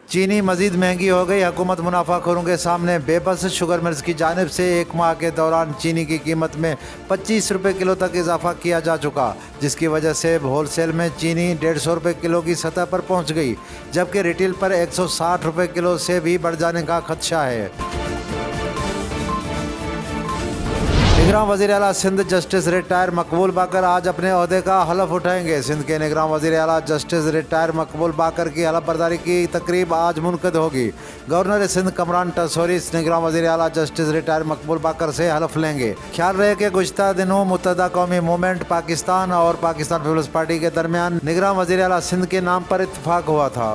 चीनी मजीद महंगी हो गई। हुकूमत मुनाफाखोरों के सामने बेबस। शुगर मिल्स की जानिब से एक माह के दौरान चीनी की कीमत में 25 रुपये किलो तक इजाफा किया जा चुका, जिसकी वजह से होलसेल में चीनी 150 रुपये किलो की सतह पर पहुंच गई, जबकि रिटेल पर 160 रुपये किलो से भी बढ़ जाने का खदशा है। निगरान वज़ीर आला सिंध जस्टिस रिटायर मकबूल बाकर आज अपने ओहदे का हलफ उठाएंगे। सिंध के निगरान वज़ीर आला जस्टिस रिटायर मकबूल बाकर की हलफ बर्दारी की तकरीब आज मुनक़िद होगी। गवर्नर सिंध कमरान टसोरी निगरान वज़ीर आला जस्टिस रिटायर मकबूल बाकर से हलफ लेंगे। ख्याल रहे कि गुज़िश्ता दिनों मुत्तहदा कौमी मूवमेंट पाकिस्तान और पाकिस्तान पीपल्स पार्टी के दरमियान निगरान वज़ीर आला सिंध के नाम पर इत्तफाक हुआ था।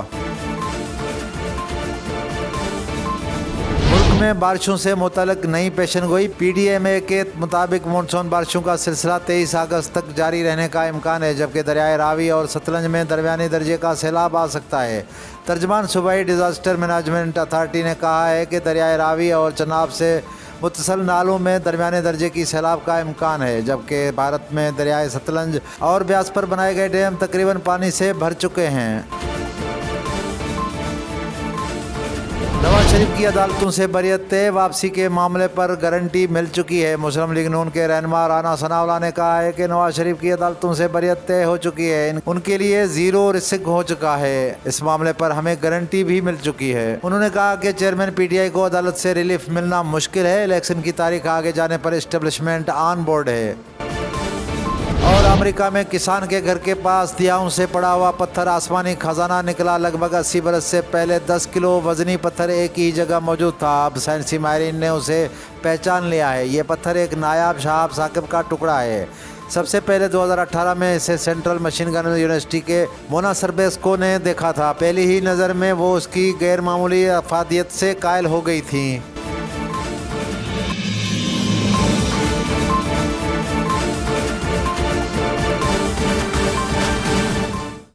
में बारिशों से मुतल्लिक़ नई पेशन गोई। PDMA के मुताबिक मानसून बारिशों का सिलसिला 23 अगस्त तक जारी रहने का इम्कान है, जबकि दरियाए रावी और सतलज में दरमियानी दर्जे का सैलाब आ सकता है। तर्जमान सूबाई डिज़ास्टर मैनेजमेंट अथॉरिटी ने कहा है कि दरियाए रावी और चनाब से मुत्तसिल नालों में दरमियाने दर्जे की सैलाब का इम्कान है, जबकि भारत में दरियाए सतलज और ब्यास पर बनाए गए डैम तकरीबन पानी से भर चुके हैं। नवाज शरीफ की अदालतों से बरियत तय। वापसी के मामले पर गारंटी मिल चुकी है। मुस्लिम लीग नून के रहनुमा राना सनाउल्लाह ने कहा है कि नवाज शरीफ की अदालतों से बरियत तय हो चुकी है, उनके लिए ज़ीरो रिस्क हो चुका है। इस मामले पर हमें गारंटी भी मिल चुकी है। उन्होंने कहा कि चेयरमैन PTI को अदालत से रिलीफ मिलना मुश्किल है। इलेक्शन की तारीख आगे जाने पर इस्टेब्लिशमेंट ऑन बोर्ड है। और अमेरिका में किसान के घर के पास दियाओं से पड़ा हुआ पत्थर आसमानी खजाना निकला। लगभग 80 बरस से पहले 10 किलो वजनी पत्थर एक ही जगह मौजूद था। अब साइंसी माहिरीन ने उसे पहचान लिया है। ये पत्थर एक नायाब शहाब साकिब का टुकड़ा है। सबसे पहले 2018 में इसे सेंट्रल मशीन गन यूनिवर्सिटी के मोना सरबेस्को ने देखा था। पहली ही नज़र में वो उसकी गैर मामूली अफादियत से कायल हो गई थी।